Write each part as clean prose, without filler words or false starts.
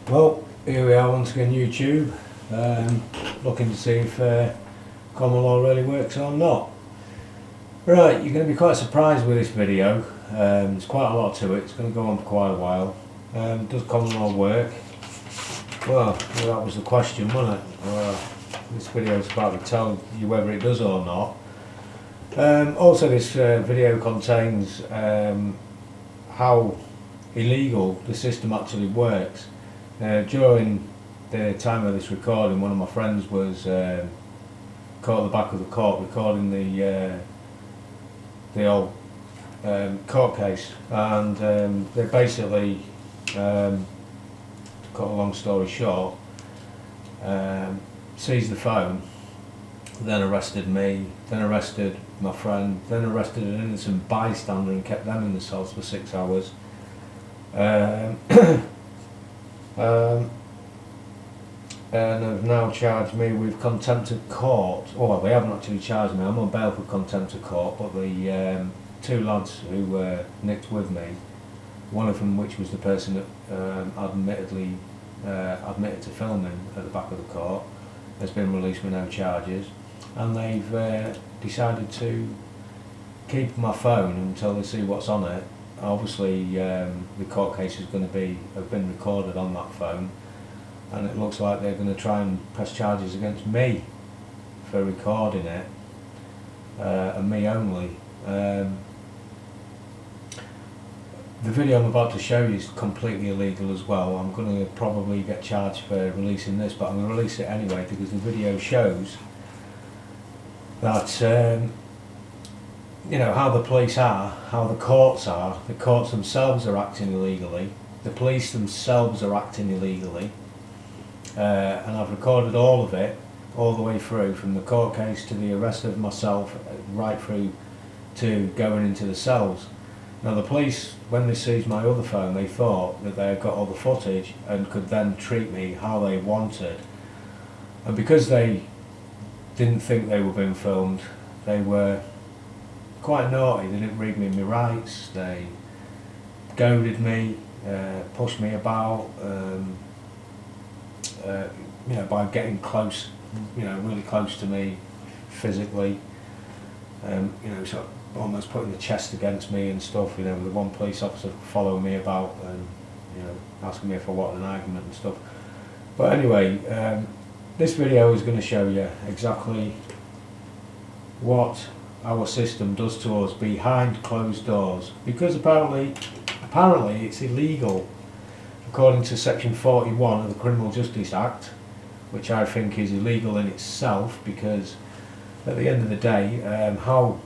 Well, here we are once again, YouTube, looking to see if common law really works or not. Right, you're going to be quite surprised with this video. There's quite a lot to it. It's going to go on for quite a while. Does common law work? Well, that was the question, wasn't it? This video is about to tell you whether it does or not. Also, this video contains how illegal the system actually works. During the time of this recording, one of my friends was caught at the back of the court recording the old court case, and they basically, to cut a long story short, seized the phone, then arrested me, then arrested my friend, then arrested an innocent bystander and kept them in the cells for 6 hours. And have now charged me with contempt of court. Well, they haven't actually charged me. I'm on bail for contempt of court, but the two lads who were nicked with me, one of them, which was the person that admitted to filming at the back of the court, has been released with no charges, and they've decided to keep my phone until they see what's on it. Obviously, the court case is going to have been recorded on that phone, and it looks like they're going to try and press charges against me for recording it, and me only. The video I'm about to show you is completely illegal as well. I'm going to probably get charged for releasing this, but I'm going to release it anyway because the video shows that you know, how the police are, how the courts are. The courts themselves are acting illegally, the police themselves are acting illegally, and I've recorded all of it, all the way through, from the court case to the arrest of myself, right through to going into the cells. Now the police, when they seized my other phone, they thought that they had got all the footage and could then treat me how they wanted, and because they didn't think they were being filmed, they were quite naughty. They didn't read me my rights, they goaded me, pushed me about, you know, by getting close, you know, really close to me physically, you know, sort of almost putting the chest against me and stuff, you know, with the one police officer following me about and, you know, asking me if I wanted an argument and stuff. But anyway, this video is going to show you exactly what our system does to us behind closed doors, because apparently it's illegal according to section 41 of the Criminal Justice Act, which I think is illegal in itself, because at the end of the day, how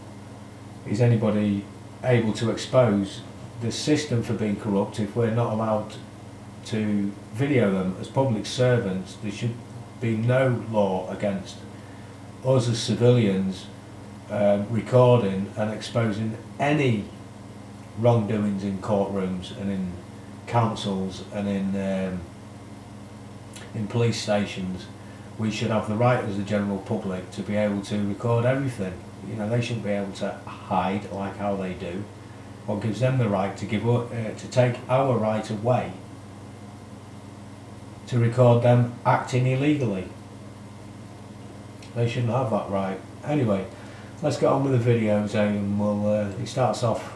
is anybody able to expose the system for being corrupt if we're not allowed to video them as public servants? There should be no law against us as civilians recording and exposing any wrongdoings in courtrooms and in councils and in police stations. We should have the right as the general public to be able to record everything. You know, they shouldn't be able to hide like how they do. What gives them the right to to take our right away to record them acting illegally? They shouldn't have that right. Anyway, let's get on with the videos, and we'll. It starts off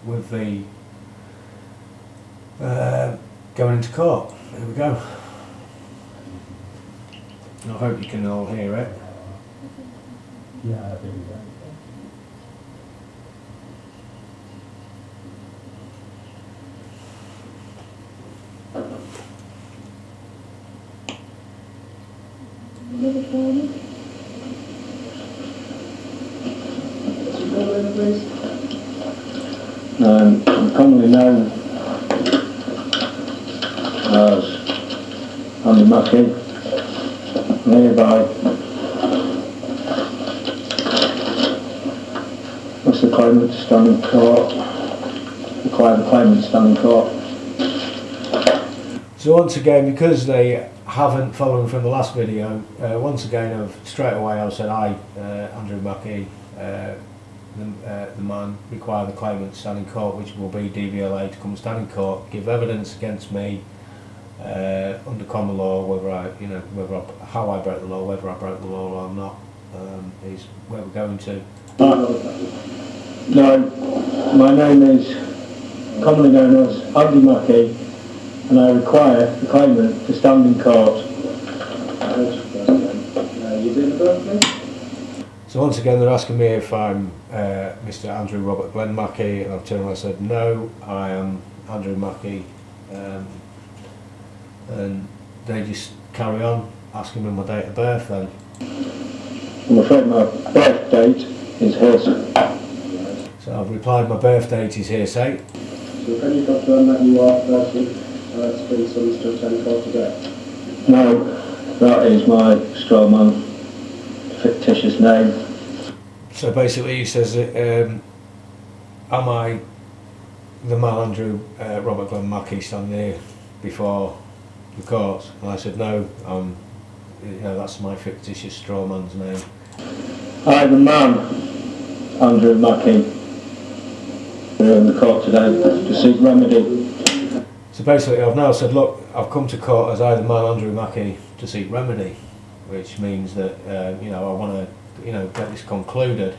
with the going into court. Here we go. I hope you can all hear it. Yeah, I think I'm commonly known as Andy Mackey, hereby what's the claimant to stand in court, the claimant to stand in court. So once again, because they haven't followed from the last video, once again straight away I've said I, Andrew Mackey, the man, require the claimant to stand in court, which will be DVLA, to come stand in court, give evidence against me, under common law, whether how I broke the law, whether I broke the law or not, is where we're going to. No, my name is commonly known as Andy Mackey, and I require the claimant to stand in court. So once again they're asking me if I'm Mr. Andrew Robert Glenn Mackey, and I've turned around and said no, I am Andrew Mackey, and they just carry on asking me my date of birth then. I'm afraid my birth date is hearsay. So I've replied my birth date is hearsay. So can you confirm that you are person spring sons to attend court today? No, that is my straw man, fictitious name. So basically he says, am I the man Andrew Robert Glenn Mackey standing here before the court? And I said no, that's my fictitious straw man's name. I, the man, Andrew Mackey, are in the court today to seek remedy. So basically I've now said, look, I've come to court as I, the man Andrew Mackey, to seek remedy, which means that I want to get this concluded.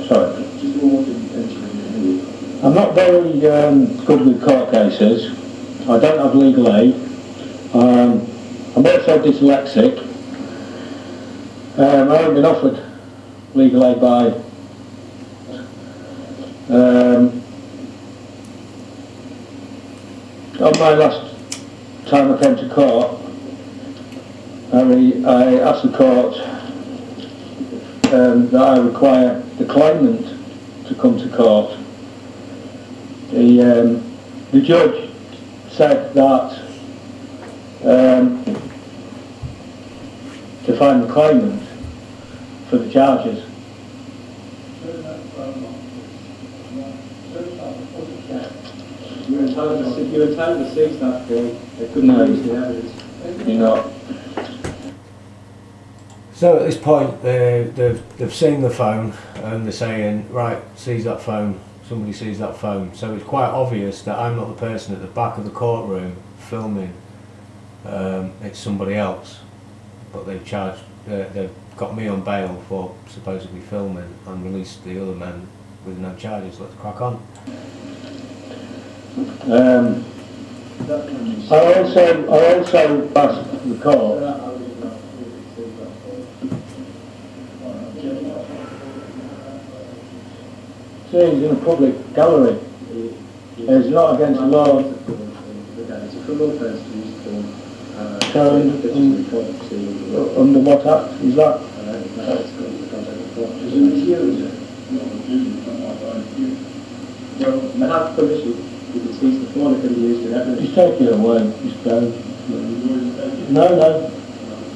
Sorry. I'm not very good with court cases. I don't have legal aid. I'm also dyslexic. I haven't been offered legal aid by on my last time I came to court, I asked the court that I require the claimant to come to court. The judge said that to find the claimant for the charges. You're entitled to seize that form. They couldn't No. use the evidence. You're not. So at this point they've seen the phone and they're saying, right, seize that phone, somebody seize that phone. So it's quite obvious that I'm not the person at the back of the courtroom filming, it's somebody else. But they've got me on bail for supposedly filming and released the other men with no charges. Let's crack on. I also asked the court in a public gallery. It's not against the law. It's a criminal offence to use the form. Under what act is that? Well, I have permission. You can seize the phone, it can be used in evidence. Just take it away. Just go. No.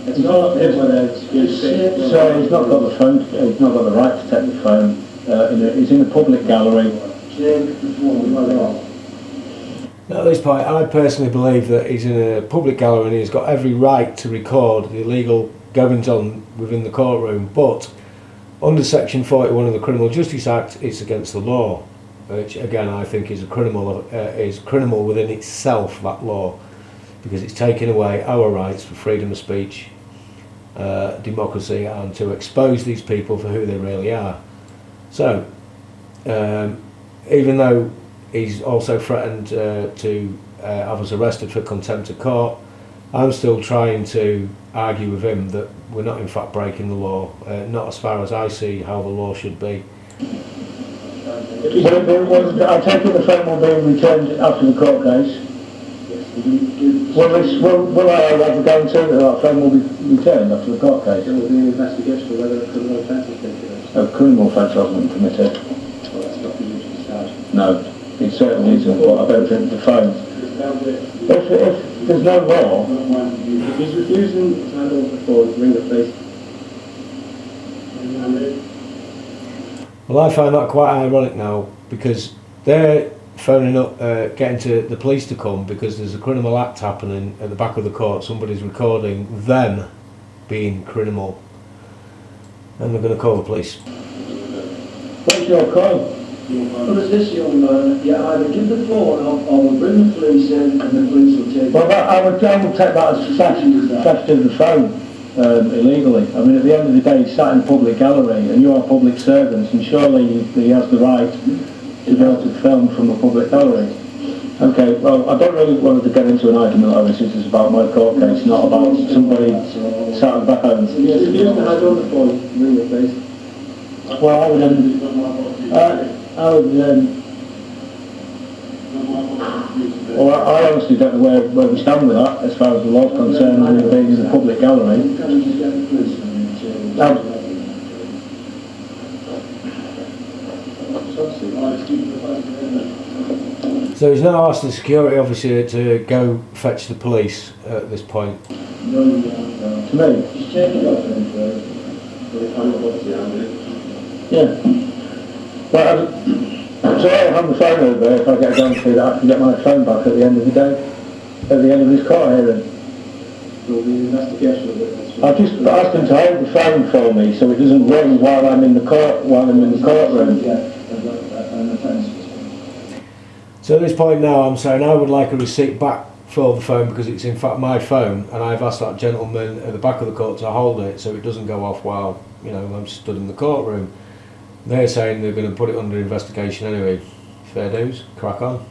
It's not whether it's used. So he's not got the phone. He's not got the right to take the phone. He's in a public gallery. Now at this point I personally believe that he's in a public gallery and he's got every right to record the illegal goings on within the courtroom, but under section 41 of the Criminal Justice Act it's against the law, which again I think is criminal within itself, that law, because it's taking away our rights for freedom of speech, democracy, and to expose these people for who they really are. So even though he's also threatened to have us arrested for contempt of court, I'm still trying to argue with him that we're not in fact breaking the law, not as far as I see how the law should be. I take it the phone will be returned after the court case. Will I have a guarantee that that phone will be returned after the court case? There will be an investigation of whether a criminal offence has been committed. A criminal offence hasn't been committed. Well, that's not the usual charge. No, it certainly isn't, but I don't think the phone. If there's no law... If he's refusing to hand over the phone, ring the police. Well, I find that quite ironic now, because they're phoning up, getting to the police to come because there's a criminal act happening at the back of the court. Somebody's recording them being criminal, and they're going to call the police. What's your call? Well, as this young man, you either give the phone up or we'll bring the police in and the police will take Well, I would take that as theft of the phone illegally. I mean, at the end of the day, he's sat in a public gallery and you are public servants, and surely he has the right to be able to film from a public gallery. Okay, well, I don't really want to get into an argument like this. This is about my court case, not about somebody sat at the back home. Yes, if you haven't had on the phone, ring it, please. Well, I would, well, I honestly don't know where we stand with that as far as the law's concerned, and being in the public gallery. So he's now asked the security officer to go fetch the police at this point. To me? Yeah. Well, so I'll have the phone over there if I get a guarantee that I can get my phone back at the end of the day, at the end of this court hearing. There will be an investigation of it. I've just asked him to hold the phone for me so it doesn't ring while I'm in the courtroom. So at this point now I'm saying I would like a receipt back for the phone because it's in fact my phone, and I've asked that gentleman at the back of the court to hold it so it doesn't go off while, you know, I'm stood in the courtroom. They're saying they're going to put it under investigation anyway. Fair dues, crack on.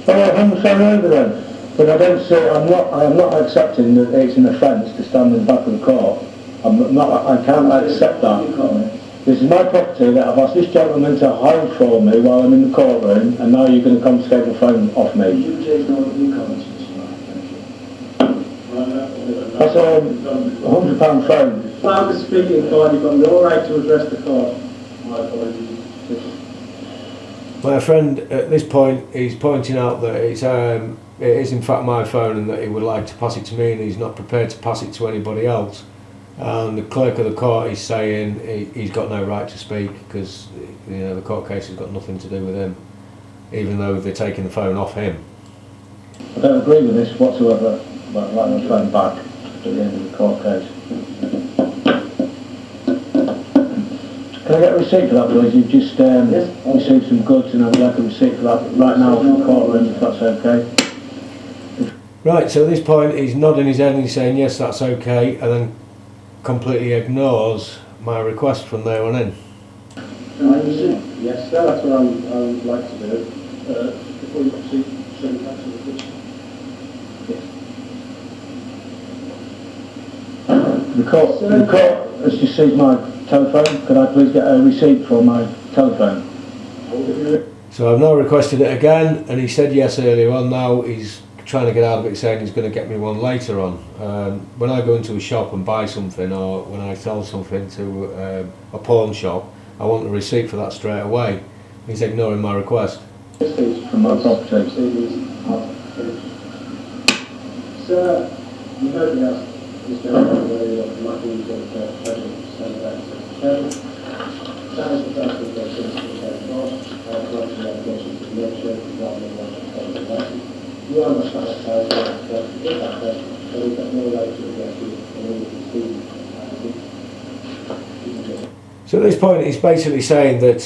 Well, I'll hand the phone over then. But I don't say, I am not accepting that it's an offence to stand in the back of the court. I can't accept that. This is my property that I've asked this gentleman to hold for me while I'm in the courtroom, and now you're going to confiscate the phone off me. You take no new comments, Mr. Mark, thank you. That's £100 phone. Mark is speaking, Claude, you've got no right to address the court. My apologies. My friend at this point is pointing out that it is in fact my phone and that he would like to pass it to me and he's not prepared to pass it to anybody else. And the clerk of the court is saying he's got no right to speak because, you know, the court case has got nothing to do with him, even though they're taking the phone off him. I don't agree with this whatsoever, but like the phone back at the end of the court case. Can I get a receipt for that, please? You've just received some goods and I would like a receipt for that right now from the courtroom, if that's okay. Right, so at this point he's nodding his head and he's saying yes, that's okay, and then completely ignores my request from there on in. Yes, sir, that's what I would like to do. Before you proceed, send it back to the police. The court has just seized my telephone. Could I please get a receipt for my telephone? So I've now requested it again, and he said yes earlier on. Now he's trying to get out of it, saying he's going to get me one later on. When I go into a shop and buy something, or when I sell something to a pawn shop, I want a receipt for that straight away. He's ignoring my request. From my property. Sir, you heard me ask this gentleman whether you want to mark him to the president to send it back to the chairman. That is the first thing that comes to the head of I have gone to the application to make sure that you have no one. You understand that if that person, then we've got no right to address you and we can see. So at this point he's basically saying that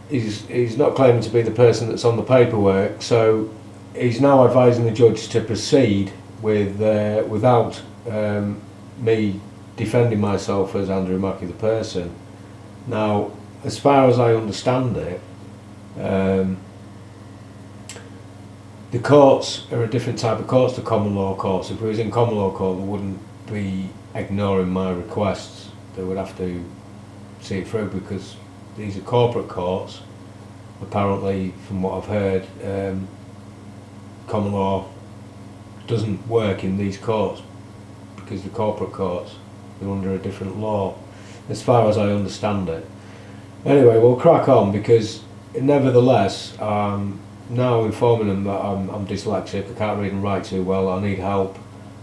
he's not claiming to be the person that's on the paperwork, so he's now advising the judge to proceed with without me defending myself as Andrew Mackie the person. Now, as far as I understand it, the courts are a different type of courts to common law courts. If we was in common law court, they wouldn't be ignoring my requests. They would have to see it through because these are corporate courts. Apparently, from what I've heard, common law doesn't work in these courts because the corporate courts are under a different law, as far as I understand it. Anyway, we'll crack on because nevertheless, now informing them that I'm dyslexic, I can't read and write too well, I need help,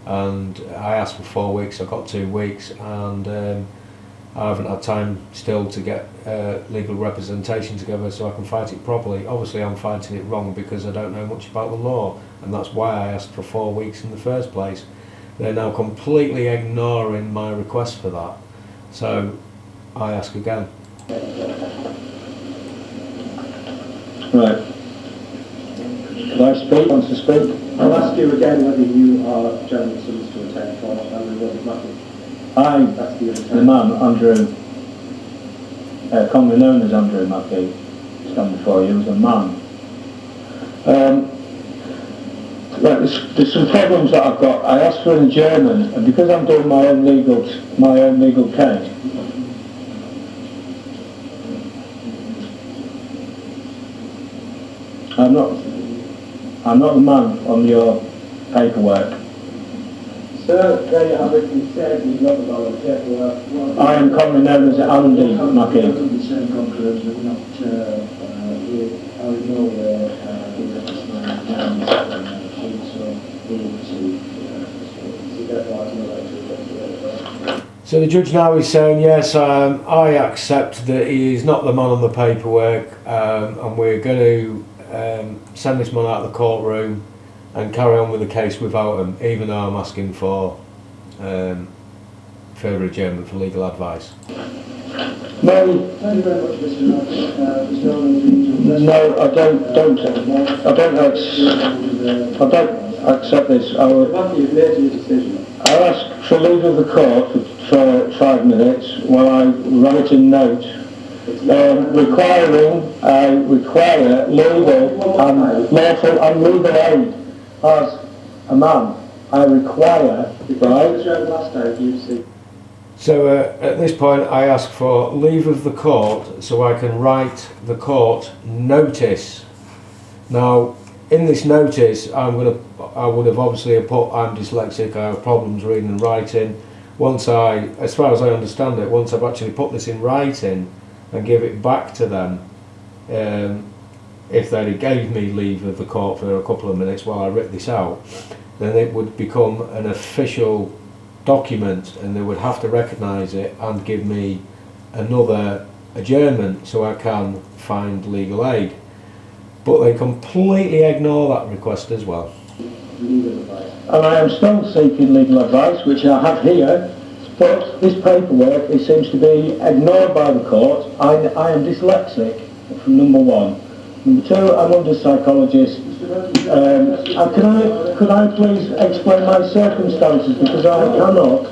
and I asked for 4 weeks, I got 2 weeks, and I haven't had time still to get legal representation together so I can fight it properly. Obviously I'm fighting it wrong because I don't know much about the law, and that's why I asked for 4 weeks in the first place. They're now completely ignoring my request for that, so I ask again. Right. Can I speak? Wants to speak? I'll ask you again whether you are General Solicitor Ted Court, Andrew Robert Mackey. That's The man, Andrew, commonly known as Andrew Mackey, stand before you as a man. Right, there's some problems that I've got. I asked for an adjournment, and because I'm doing my own legal case, I'm not the man on your paperwork. Sir, there you have it. You said you're not the man on the paperwork. I am commonly known as Andy Mackey. The same conclusion, we're not, I would know where, So the judge now is saying, yes, I accept that he is not the man on the paperwork, and we're going to send this man out of the courtroom and carry on with the case without him, even though I'm asking for further adjournment for legal advice. No, Thank you very much, Mr. no, I don't accept this. Matthew, you've made your decision. I asked for leave of the court for 5 minutes while I write a note require legal and lawful and legal aid as a man. I require, right? Last time you see. So at this point I ask for leave of the court so I can write the court notice. Now in this notice I would have obviously put I'm dyslexic, I have problems reading and writing. As far as I understand it, once I've actually put this in writing and give it back to them, if they gave me leave of the court for a couple of minutes while I writ this out, then it would become an official document and they would have to recognise it and give me another adjournment so I can find legal aid. But they completely ignore that request as well. And I am still seeking legal advice, which I have here, but this paperwork, it seems to be ignored by the court. I am dyslexic, from number one. Number two, I'm under psychologist. Could I please explain my circumstances, because I cannot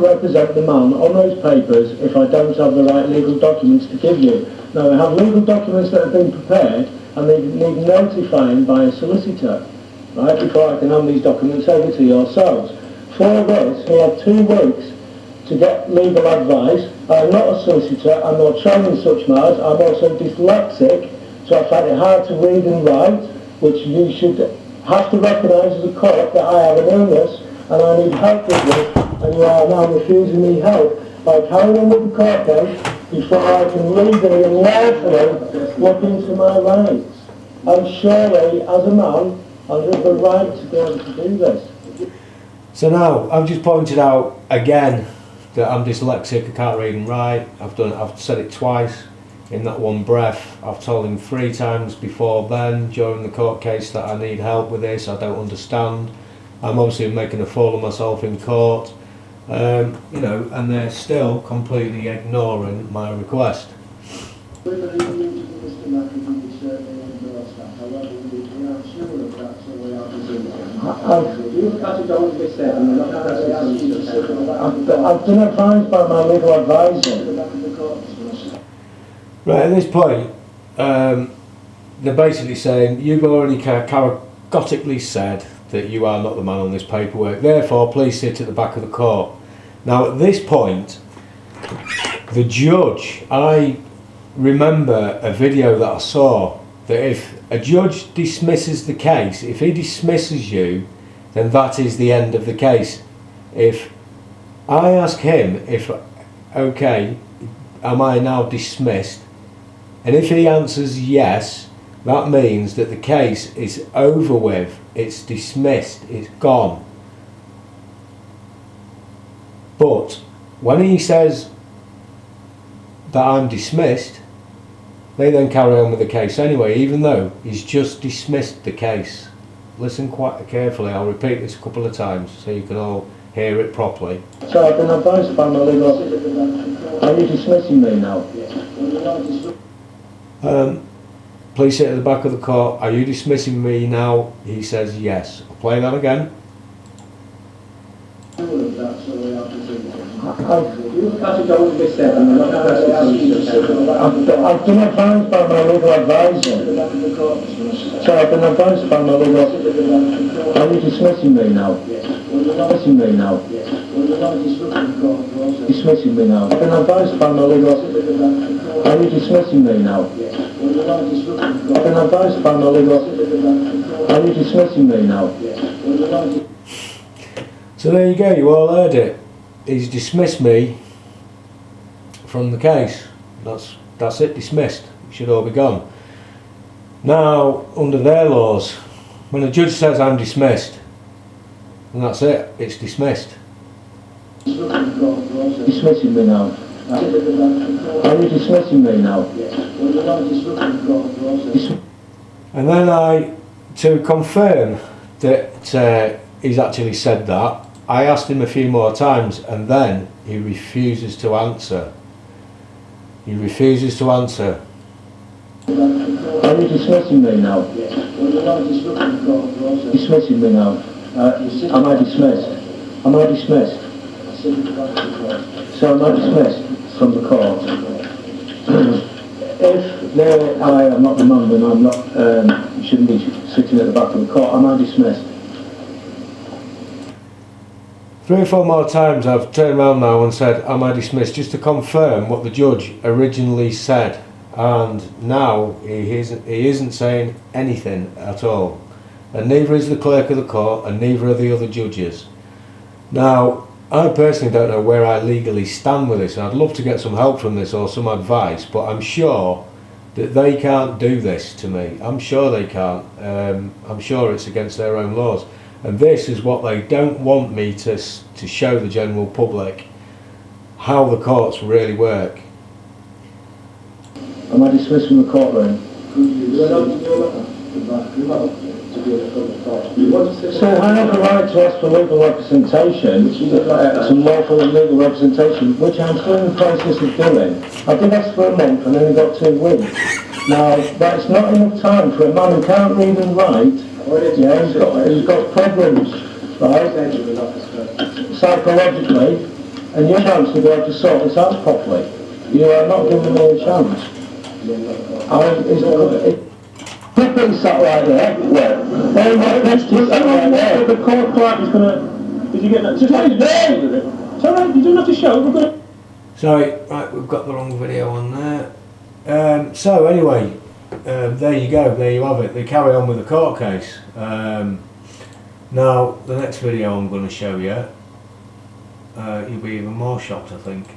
represent the man on those papers if I don't have the right legal documents to give you. Now I have legal documents that have been prepared and they need notifying by a solicitor, right, before I can hand these documents over to yourselves. For this, we have 2 weeks to get legal advice. I'm not a solicitor, I'm not trained in such matters, I'm also dyslexic, so I find it hard to read and write, which you should have to recognise as a court that I have an illness and I need help with this, and you are now refusing me help by carrying on with the court case before I can legally and lawfully look into my rights. And surely, as a man, I have the right to be able to do this. So now, I've just pointed out again that I'm dyslexic, I can't read and write. I've said it twice in that one breath. I've told him 3 times before then, during the court case, that I need help with this, I don't understand. I'm obviously making a fool of myself in court. You know, and they're still completely ignoring my request. We believe Mr. Mackey will certainly endorse that. However, we are sure of that, so we are presuming. You've categorically said I'm not I've been advised by my legal advisor. Right, at this point, they're basically saying, you've already categorically said that you are not the man on this paperwork, therefore please sit at the back of the court. Now at this point, the judge, I remember a video that I saw, that if a judge dismisses the case, if he dismisses you, then that is the end of the case. If I ask him if, okay, am I now dismissed, and if he answers yes, that means that the case is over with, it's dismissed, it's gone. But when he says that I'm dismissed, they then carry on with the case anyway, even though he's just dismissed the case. Listen quite carefully, I'll repeat this a couple of times so you can all hear it properly. So I've been advised by my legal... Are you dismissing me now? you not disrupt Please sit at the back of the court. Are you dismissing me now? He says yes. I'll play that again. all of that sort of opportunity? You have to go with this step and not press the I've been advised by my legal advisor. So I've been advised by my legal advisor. Are you dismissing me now? Dismissing me now? Dismissing me now? I've been advised by my legal advisor. Are you dismissing me now? I've been advised by my legal advisor. Are you dismissing me now? So there you go, you all heard it. He's dismissed me from the case. That's it, dismissed. It should all be gone. Now, under their laws, when a judge says I'm dismissed, and that's it, it's dismissed. Dismissing me now? Are you dismissing me now? And then to confirm that he's actually said that, I asked him a few more times and then he refuses to answer. He refuses to answer. Are you dismissing me now? Dismissing me now? Am I dismissed? Am I dismissed? So am I dismissed from the court? If I am not the man, then I'm not, shouldn't be sitting at the back of the court, am I dismissed? 3 or 4 more times I've turned around now and said, am I dismissed, just to confirm what the judge originally said. And now he isn't saying anything at all. And neither is the clerk of the court and neither are the other judges. Now, I personally don't know where I legally stand with this, and I'd love to get some help from this or some advice, but I'm sure that they can't do this to me. I'm sure they can't. I'm sure it's against their own laws. And this is what they don't want me to show the general public, how the courts really work. Am I dismissed from the courtroom? So I have the right to ask for legal representation, some lawful and legal representation, which I'm still in the process of doing. I did ask for a month and then I got 2 weeks. Now, that's not enough time for a man who can't read and write. Yeah, he's got problems, right, psychologically, and your chance to be able to sort this out properly. You are not giving me a chance. He's sat right there. The court clerk is going to... Did you get that? Just let his name with it. It's alright, you don't have to show. We're going to... Sorry, right, we've got the wrong video on there. So anyway, there you go, there you have it. They carry on with the court case. Now, the next video I'm going to show you, you'll be even more shocked, I think.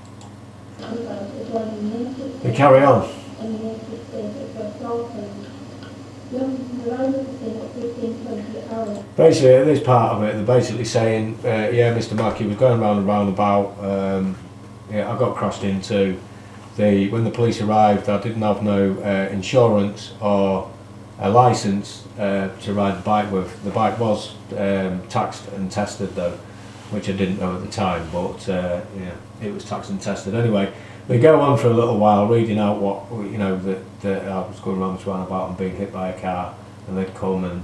They carry on. Basically, at this part of it, they're basically saying, yeah, Mr. Mackey was going round and round about, yeah, I got crashed into. When the police arrived, I didn't have no insurance or a licence to ride the bike with. The bike was taxed and tested though, which I didn't know at the time, but yeah, it was taxed and tested. Anyway, they go on for a little while reading out what, you know, that I was going around this roundabout and being hit by a car, and they'd come and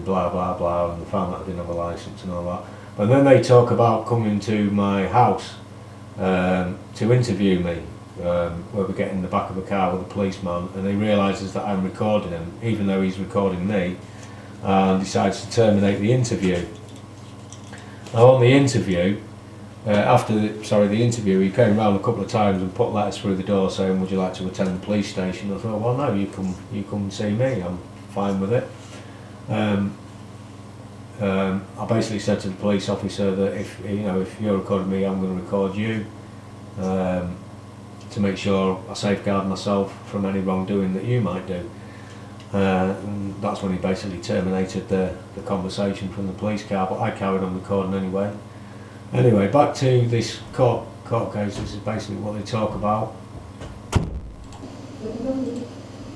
blah blah blah, and they found that I didn't have a licence and all that. But then they talk about coming to my house to interview me, where we get in the back of a car with a policeman, and he realises that I'm recording him, even though he's recording me, and decides to terminate the interview. Now on the interview, after the interview, he came round a couple of times and put letters through the door saying, would you like to attend the police station? I thought, well no, you come and see me, I'm fine with it. I basically said to the police officer that if you're recording me, I'm going to record you, to make sure I safeguard myself from any wrongdoing that you might do. And that's when he basically terminated the conversation from the police car, but I carried on recording anyway. Anyway, back to this court case. This is basically what they talk about.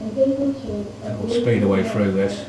And we'll speed away through this.